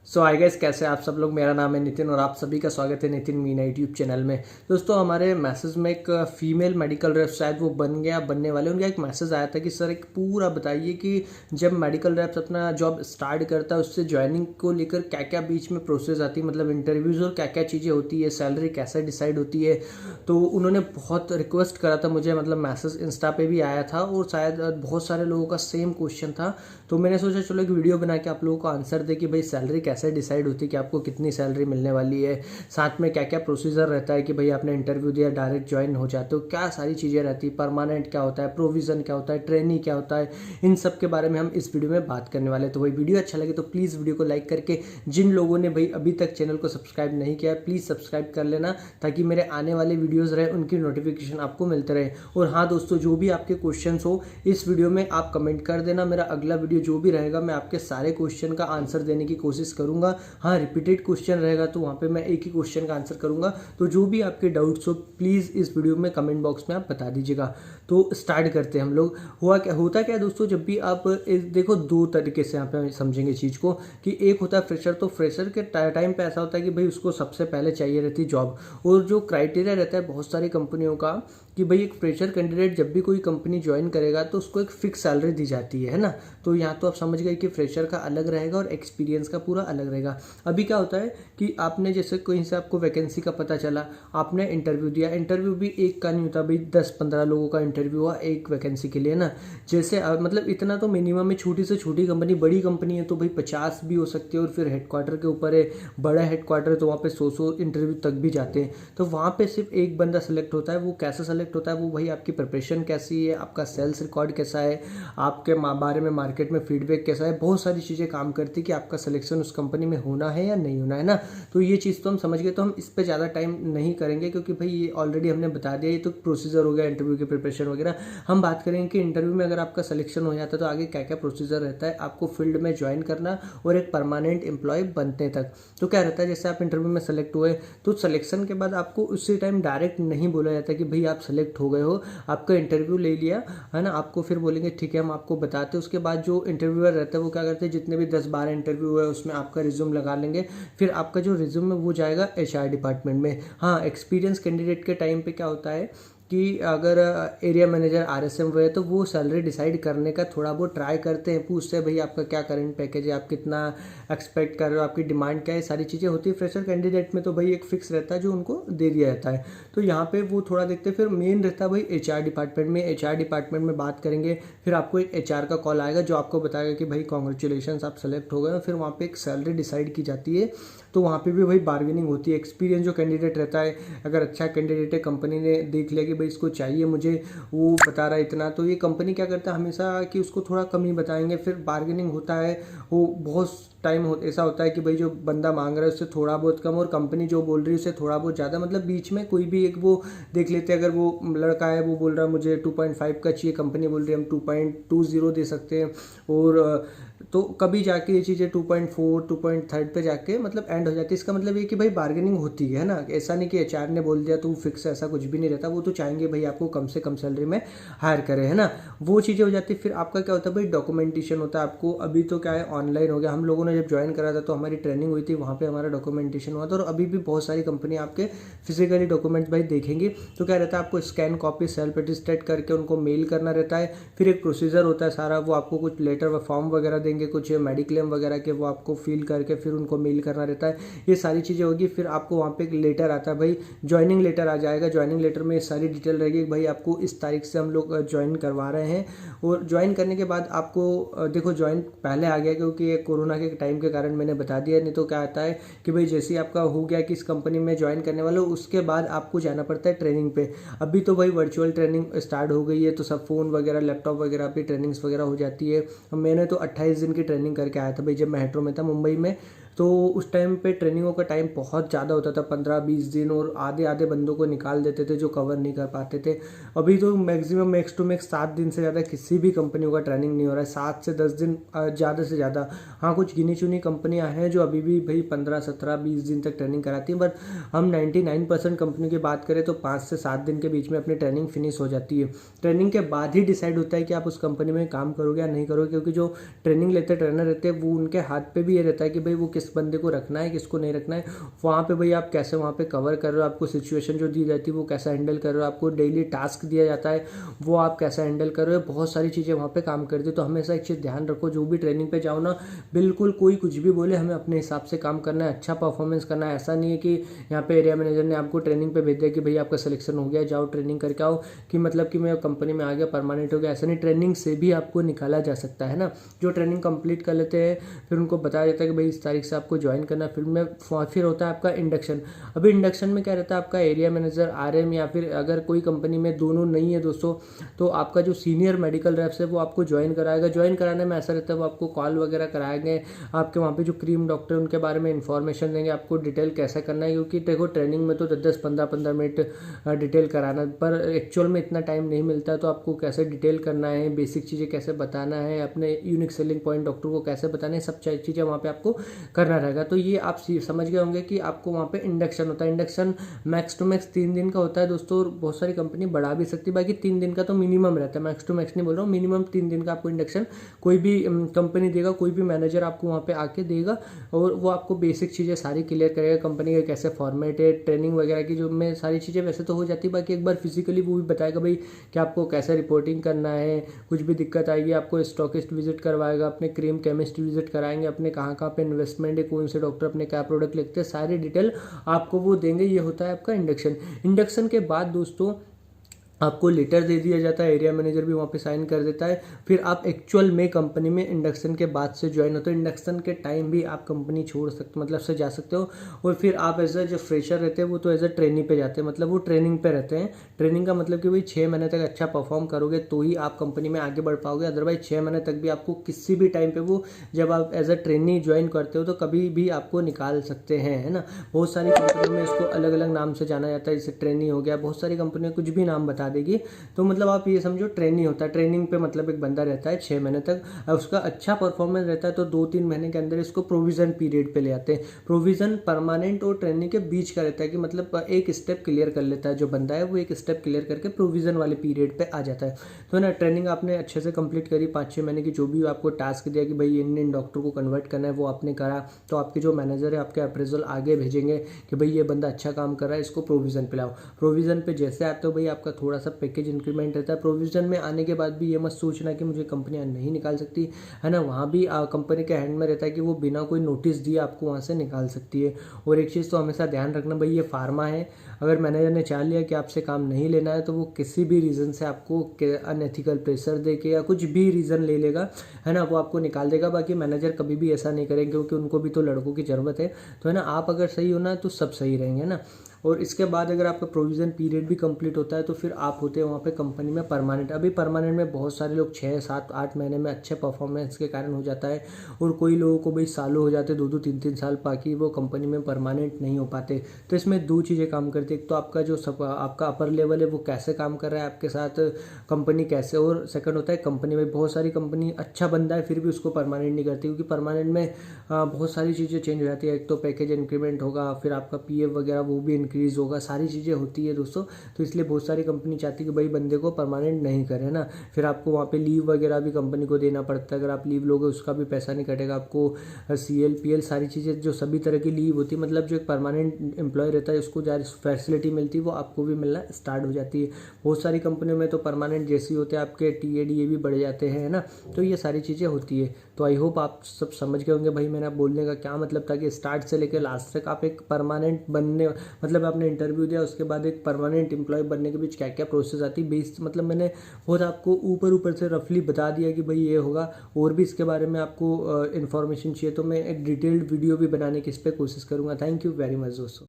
So I guess कैसे आप सब लोग। मेरा नाम है नितिन और आप सभी का स्वागत है नितिन मीना यूट्यूब चैनल में। दोस्तों हमारे मैसेज में एक फीमेल मेडिकल रेप शायद वो बनने वाले, उनका एक मैसेज आया था कि सर एक पूरा बताइए कि जब मेडिकल रेप्स अपना जॉब स्टार्ट करता है उससे ज्वाइनिंग को लेकर क्या क्या बीच में प्रोसेस आती है, मतलब इंटरव्यूज़ और क्या क्या चीज़ें होती है, सैलरी कैसे डिसाइड होती है। तो उन्होंने बहुत रिक्वेस्ट करा था मुझे, मतलब मैसेज इंस्टा पे भी आया था और शायद बहुत सारे लोगों का सेम क्वेश्चन था। तो मैंने सोचा चलो एक वीडियो बना के आप लोगों को आंसर दे कि भाई सैलरी कैसे डिसाइड होती है, कि आपको कितनी सैलरी मिलने वाली है, साथ में क्या क्या प्रोसीजर रहता है कि भाई आपने इंटरव्यू दिया डायरेक्ट ज्वाइन हो जाते हो, क्या सारी चीज़ें रहती है, परमानेंट क्या होता है, प्रोविज़न क्या होता है, ट्रेनिंग क्या होता है, इन सब के बारे में हम इस वीडियो में बात करने वाले हैं। तो भाई वीडियो अच्छा लगे तो प्लीज़ वीडियो को लाइक करके, जिन लोगों ने भाई अभी तक चैनल को सब्सक्राइब नहीं किया है प्लीज़ सब्सक्राइब कर लेना, ताकि मेरे आने वाले वीडियोज़ रहे उनकी नोटिफिकेशन आपको मिलते रहे। और हाँ दोस्तों, जो भी आपके क्वेश्चन हो इस वीडियो में आप कमेंट कर देना, मेरा अगला वीडियो जो भी रहेगा मैं आपके सारे क्वेश्चन का आंसर देने की कोशिश करूंगा। हाँ, रिपीटेड क्वेश्चन रहेगा तो वहाँ पे मैं एक ही क्वेश्चन का आंसर करूंगा। तो जो भी आपके डाउट्स हो प्लीज़ इस वीडियो में कमेंट बॉक्स में आप बता दीजिएगा। तो स्टार्ट करते हैं हम लोग। होता क्या है दोस्तों, जब भी आप देखो दो तरीके से यहाँ पे समझेंगे चीज़ को, कि एक होता है फ्रेशर। तो फ्रेशर के टाइम पे ऐसा होता है कि भाई उसको सबसे पहले चाहिए रहती जॉब, और जो क्राइटेरिया रहता है बहुत सारी कंपनियों का कि भाई एक फ्रेशर कैंडिडेट जब भी कोई कंपनी ज्वाइन करेगा तो उसको एक फिक्स सैलरी दी जाती है ना। तो यहाँ तो आप समझ गए कि फ्रेशर का अलग रहेगा और एक्सपीरियंस का पूरा अलग रहेगा। अभी क्या होता है कि आपने जैसे कहीं से आपको वैकेंसी का पता चला, आपने इंटरव्यू दिया, इंटरव्यू भी एक का नहीं होता भाई, 10-15 लोगों का इंटरव्यू हुआ एक वैकेंसी के लिए ना। जैसे मतलब इतना तो मिनिमम है, छोटी से छोटी कंपनी, बड़ी कंपनी है तो भाई 50 भी हो सकती है, और फिर हेडक्वार्टर के ऊपर है, बड़ा हेडक्वार्टर है तो वहाँ पे 100 इंटरव्यू तक भी जाते हैं। तो वहाँ पे सिर्फ एक बंदा सेलेक्ट होता है। वो कैसे सेलेक्ट होता है, वो भाई आपकी प्रिपरेशन कैसी है, आपका सेल्स रिकॉर्ड कैसा है, आपके बारे में मार्केट में फीडबैक कैसा है, बहुत सारी चीज़ें काम करती है कि आपका सिलेक्शन उस कंपनी में होना है या नहीं होना है ना। तो ये चीज़ तो हम समझ गए, तो हम इस पर ज़्यादा टाइम नहीं करेंगे क्योंकि भाई ये ऑलरेडी हमने बता दिया, ये तो प्रोसीजर हो गया इंटरव्यू की प्रिपरेशन वगैरह। हम बात करेंगे कि इंटरव्यू में अगर आपका सिलेक्शन हो जाता है तो आगे क्या क्या प्रोसीजर रहता है आपको फील्ड में ज्वाइन करना और एक परमानेंट एम्प्लॉय बनने तक। तो क्या रहता है, जैसे आप इंटरव्यू में सेलेक्ट हुए तो सिलेक्शन के बाद आपको उसी टाइम डायरेक्ट नहीं बोला जाता कि भाई आप सेलेक्ट हो गए हो, आपका इंटरव्यू ले लिया है ना। आपको फिर बोलेंगे ठीक है हम आपको बताते हैं। उसके बाद जो इंटरव्यूअर रहता है वो क्या करते हैं, जितने भी 10-12 इंटरव्यू है उसमें आपका रिज्यूम लगा लेंगे। फिर आपका जो रिज्यूम है वो जाएगा एचआर डिपार्टमेंट में। हाँ, एक्सपीरियंस कैंडिडेट के टाइम पे क्या होता है कि अगर एरिया मैनेजर आरएसएम हुए तो वो सैलरी डिसाइड करने का थोड़ा बहुत ट्राई करते हैं, पूछते हैं भाई आपका क्या करंट पैकेज है, आप कितना एक्सपेक्ट कर रहे हो, आपकी डिमांड क्या है, सारी चीज़ें होती है। फ्रेशर कैंडिडेट में तो भाई एक फिक्स रहता है जो उनको दे दिया जाता है। तो यहाँ पे वो थोड़ा देखते हैं। फिर मेन रहता है भाई एचआर डिपार्टमेंट में। एचआर डिपार्टमेंट में बात करेंगे, फिर आपको एक एचआर का कॉल आएगा जो आपको बताएगा कि भाई कॉन्ग्रेचुलेशन आप सेलेक्ट हो गए। फिर वहाँ पे एक सैलरी डिसाइड की जाती है। तो वहाँ पे भी भाई बार्गेनिंग होती है। एक्सपीरियंस जो कैंडिडेट रहता है, अगर अच्छा कैंडिडेट है, कंपनी ने देख लिया कि भाई इसको चाहिए मुझे, वो बता रहा है इतना, तो ये कंपनी क्या करता है हमेशा कि उसको थोड़ा कम ही बताएंगे। फिर बार्गेनिंग होता है, वो बहुत टाइम ऐसा होता है कि भाई जो बंदा मांग रहा है उससे थोड़ा बहुत कम और कंपनी जो बोल रही है उससे थोड़ा बहुत ज़्यादा, मतलब बीच में कोई भी एक वो देख लेते हैं। अगर वो लड़का है वो बोल रहा है मुझे 2.5 का चाहिए, कंपनी बोल रही है हम 2.20 दे सकते हैं, और तो कभी जाके ये चीज़ें 2.4 2.3 पे जाके मतलब एंड हो जाती है। इसका मतलब ये कि भाई बार्गेनिंग होती है ना, ऐसा नहीं कि एचआर ने बोल दिया तो फिक्स, ऐसा कुछ भी नहीं रहता। वो तो चाहेंगे भाई आपको कम से कम सैलरी में हायर करे, है ना। वो चीज़ें हो जाती है। फिर आपका क्या होता है भाई, डॉक्यूमेंटेशन होता है आपको। अभी तो क्या है ऑनलाइन हो गया, हम लोगों ने जब ज्वाइन करा था तो हमारी ट्रेनिंग हुई थी, वहाँ पे हमारा डॉक्यूमेंटेशन हुआ था। और अभी भी बहुत सारी कंपनी आपके फिजिकली डॉक्यूमेंट्स भाई देखेंगी। तो क्या रहता है, आपको स्कैन कॉपी सेल्फ अटेस्टेड करके उनको मेल करना रहता है। फिर एक प्रोसीजर होता है सारा, वो आपको कुछ लेटर व फॉर्म वगैरह देंगे, कुछ मेडिक्लेम वगैरह के, वो आपको फिल करके फिर उनको मेल करना रहता है। ये सारी चीज़ें होगी। फिर आपको वहाँ पे एक लेटर आता है भाई, ज्वाइनिंग लेटर आ जाएगा। ज्वाइनिंग लेटर में सारी डिटेल रहेगी भाई आपको इस तारीख से हम लोग ज्वाइन करवा रहे हैं। और ज्वाइन करने के बाद आपको देखो ज्वाइन पहले आ गया क्योंकि ये कोरोना के टाइम के कारण मैंने बता दिया, नहीं तो क्या आता है कि भाई जैसे ही आपका हो गया कि इस कंपनी में ज्वाइन करने वाले हो, उसके बाद आपको जाना पड़ता है ट्रेनिंग पे। अभी तो भाई वर्चुअल ट्रेनिंग स्टार्ट हो गई है, तो सब फ़ोन वगैरह लैपटॉप वगैरह पे ट्रेनिंग्स वगैरह हो जाती है। मैंने तो 28 दिन की ट्रेनिंग करके आया था भाई, जब मैं मेट्रो में था मुंबई में। तो उस टाइम पे ट्रेनिंगों का टाइम बहुत ज़्यादा होता था, 15-20 दिन, और आधे आधे बंदों को निकाल देते थे जो कवर नहीं कर पाते थे। अभी तो मैक्सिमम मैक्स टू मैक्स 7 दिन से ज़्यादा किसी भी कंपनियों का ट्रेनिंग नहीं हो रहा है, 7 से 10 दिन ज़्यादा से ज़्यादा। हाँ, कुछ गिनी चुनी कंपनियां हैं जो अभी भी भाई 15-17-20 दिन तक ट्रेनिंग कराती हैं, बट हम 99% कंपनी की बात करें तो 5 से 7 दिन के बीच में अपनी ट्रेनिंग फिनिश हो जाती है। ट्रेनिंग के बाद ही डिसाइड होता है कि आप उस कंपनी में काम करोगे या नहीं करोगे, क्योंकि जो ट्रेनिंग लेते ट्रेनर रहते हैं वो उनके हाथ पे भी ये रहता है कि भाई वो किस किस बंदे को रखना है, किसको नहीं रखना है, वहाँ पे भाई आप कैसे वहाँ पे कवर कर रहे हो, आपको सिचुएशन जो दी जाती है वो कैसा हैंडल कर रहे हो, आपको डेली टास्क दिया जाता है वो आप कैसा हैंडल कर रहे हो, बहुत सारी चीज़ें वहाँ पे काम करती है। तो हमेशा एक चीज़ ध्यान रखो, जो भी ट्रेनिंग पे जाओ ना, बिल्कुल कोई कुछ भी बोले, हमें अपने हिसाब से काम करना है, अच्छा परफॉर्मेंस करना है। ऐसा नहीं है कि यहाँ पे एरिया मैनेजर ने आपको ट्रेनिंग पे भेज दिया कि भाई आपका सिलेक्शन हो गया, जाओ ट्रेनिंग करके आओ, कि मतलब कि मैं कंपनी में आ गया, परमानेंट हो गया। ऐसा नहीं, ट्रेनिंग से भी आपको निकाला जा सकता है ना। जो ट्रेनिंग कंप्लीट कर लेते हैं फिर उनको बताया जाता है कि भाई इस तारीख से आपको ज्वाइन करना है। फिर होता है आपका इंडक्शन। अभी इंडक्शन में क्या रहता है, आपका एरिया मैनेजर, आरएम, या फिर अगर कोई कंपनी में दोनों नहीं है दोस्तों, तो आपका जो सीनियर मेडिकल रेप्स है वो आपको ज्वाइन कराएगा। ज्वाइन कराने में ऐसा रहता है, वो आपको कॉल वगैरह कराएंगे, आपके वहाँ पे जो क्रीम डॉक्टर उनके बारे में इंफॉर्मेशन देंगे, आपको डिटेल कैसा करना है। क्योंकि देखो ट्रेनिंग में तो 10-10, 15-15 मिनट डिटेल कराना, पर एक्चुअल में इतना टाइम नहीं मिलता है। तो आपको कैसे डिटेल करना है, बेसिक चीज़ें कैसे बताना है, अपने यूनिक सेलिंग पॉइंट डॉक्टर को कैसे बताना है, सब चीज़ें वहाँ पे आपको करना रहेगा। तो ये आप समझ गए होंगे कि आपको वहाँ पे इंडक्शन होता है। इंडक्शन मैक्स टू मैक्स 3 दिन का होता है दोस्तों, और बहुत सारी कंपनी बढ़ा भी सकती है, बाकी 3 दिन का तो मिनिमम रहता है। मैक्स टू मैक्स नहीं बोल रहा हूँ, मिनिमम 3 दिन का आपको इंडक्शन कोई भी कंपनी देगा, कोई भी मैनेजर आपको वहाँ पे आके देगा, और वो आपको बेसिक चीज़ें सारी क्लियर करेगा, कंपनी का कैसे फॉर्मेट है, ट्रेनिंग वगैरह की जो में सारी चीज़ें वैसे तो हो जाती है, बाकी एक बार फिजिकली वो भी बताएगा भाई कि आपको कैसे रिपोर्टिंग करना है। कुछ भी दिक्कत आएगी आपको स्टॉकिस्ट विजिट करवाएगा, अपने क्रीम केमिस्ट विजिट कराएंगे, अपने कहाँ कहाँ पे इन्वेस्टमेंट है, कौन से डॉक्टर अपने क्या प्रोडक्ट लिखते हैं, सारी डिटेल आपको वो देंगे। ये होता है आपका इंडक्शन। इंडक्शन के बाद दोस्तों आपको लेटर दे दिया जाता है, एरिया मैनेजर भी वहाँ पे साइन कर देता है। फिर आप एक्चुअल में कंपनी में इंडक्शन के बाद से ज्वाइन होते हो। इंडक्शन के टाइम भी आप कंपनी छोड़ सकते, मतलब से जा सकते हो। और फिर आप एज ए जो फ्रेशर रहते हैं वो तो एज ए ट्रेनी पे जाते हैं, मतलब वो ट्रेनिंग पे रहते हैं। ट्रेनिंग का मतलब कि भाई 6 महीने तक अच्छा परफॉर्म करोगे तो ही आप कंपनी में आगे बढ़ पाओगे, अदरवाइज 6 महीने तक भी आपको किसी भी टाइम पे वो, जब आप एज ए ट्रेनी ज्वाइन करते हो तो कभी भी आपको निकाल सकते हैं, है ना। बहुत सारी कंपनियों में इसको अलग अलग नाम से जाना जाता है, जैसे ट्रेनी हो गया, बहुत सारी कंपनियां कुछ भी नाम बता देगी। तो मतलब आप ये समझो ट्रेनी होता है। ट्रेनिंग पे मतलब एक बंदा रहता है 6 महीने तक, उसका अच्छा परफॉर्मेंस रहता है तो 2-3 महीने के अंदर इसको प्रोविजन पीरियड पे ले आते हैं। प्रोविजन परमानेंट और ट्रेनिंग के बीच का रहता है, कि मतलब एक स्टेप क्लियर कर लेता है जो बंदा है, वो एक स्टेप क्लियर करके प्रोविजन वाले पीरियड पे आ जाता है। तो ना ट्रेनिंग आपने अच्छे से कंप्लीट करी, 5-6 महीने की जो भी आपको टास्क दिया कि भाई इन डॉक्टर को कन्वर्ट करना है, वो आपने करा, तो आपके जो मैनेजर है आपके अप्रेजल आगे भेजेंगे कि भाई ये बंदा अच्छा काम कर रहा है, इसको प्रोविजन पे लाओ। प्रोविजन पे जैसे आते हो भाई आपका थोड़ा सा पैकेज इंक्रीमेंट रहता है। प्रोविजन में आने के बाद भी ये मत सोचना कि मुझे कंपनियां नहीं निकाल सकती, है ना। वहाँ भी कंपनी के हैंड में रहता है कि वो बिना कोई नोटिस दिए आपको वहाँ से निकाल सकती है। और एक चीज़ तो हमेशा ध्यान रखना भाई, ये फार्मा है, अगर मैनेजर ने चाह लिया कि आपसे काम नहीं लेना है तो वो किसी भी रीज़न से आपको अनएथिकल प्रेशर दे के या कुछ भी रीज़न ले लेगा, है ना, वो आपको निकाल देगा। बाकी मैनेजर कभी भी ऐसा नहीं करेंगे क्योंकि उनको भी तो लड़कों की ज़रूरत है, तो है ना। आप अगर सही हो ना तो सब सही रहेंगे ना। और इसके बाद अगर आपका प्रोविज़न पीरियड भी कंप्लीट होता है तो फिर आप होते हैं वहाँ पे कंपनी में परमानेंट। अभी परमानेंट में बहुत सारे लोग 6-7-8 महीने में अच्छे परफॉर्मेंस के कारण हो जाता है, और कोई लोगों को भाई सालों हो जाते, 2-2 3-3 साल, बाकी वो कंपनी में परमानेंट नहीं हो पाते। तो इसमें 2 चीज़ें काम करती है, एक तो आपका जो आपका अपर लेवल है वो कैसे काम कर रहा है आपके साथ, कंपनी कैसे, और सेकंड होता है कंपनी में। बहुत सारी कंपनी अच्छा बंदा है फिर भी उसको परमानेंट नहीं करती, क्योंकि परमानेंट में बहुत सारी चीज़ें चेंज हो जाती है। एक तो पैकेज इंक्रीमेंट होगा, फिर आपका पीएफ वगैरह वो भी इंक्रीज होगा, सारी चीज़ें होती है दोस्तों। तो इसलिए बहुत सारी कंपनी चाहती है कि भाई बंदे को परमानेंट नहीं करे ना। फिर आपको वहाँ पे लीव वगैरह भी कंपनी को देना पड़ता है, अगर आप लीव लोगे उसका भी पैसा नहीं कटेगा आपको। CL PL सारी चीज़ें जो सभी तरह की लीव होती है, मतलब जो एक परमानेंट एम्प्लॉय रहता है उसको जो फैसिलिटी मिलती है वो आपको भी मिलना स्टार्ट हो जाती है। बहुत सारी कंपनियों में तो परमानेंट जैसे ही होते हैं आपके TADA भी बढ़ जाते हैं, है ना। तो ये सारी चीज़ें होती है। तो आई होप आप सब समझ गए होंगे भाई मेरा बोलने का क्या मतलब था, कि स्टार्ट से लेकर लास्ट तक आप एक परमानेंट बनने, मतलब आपने इंटरव्यू दिया उसके बाद एक परमानेंट एम्प्लॉय बनने के बीच क्या क्या प्रोसेस आती है बेस, मतलब मैंने बहुत आपको ऊपर से रफली बता दिया कि भाई ये होगा। और भी इसके बारे में आपको इन्फॉर्मेशन चाहिए तो मैं एक डिटेल्ड वीडियो भी बनाने की इस पर कोशिश करूँगा। थैंक यू वेरी मच दोस्तों।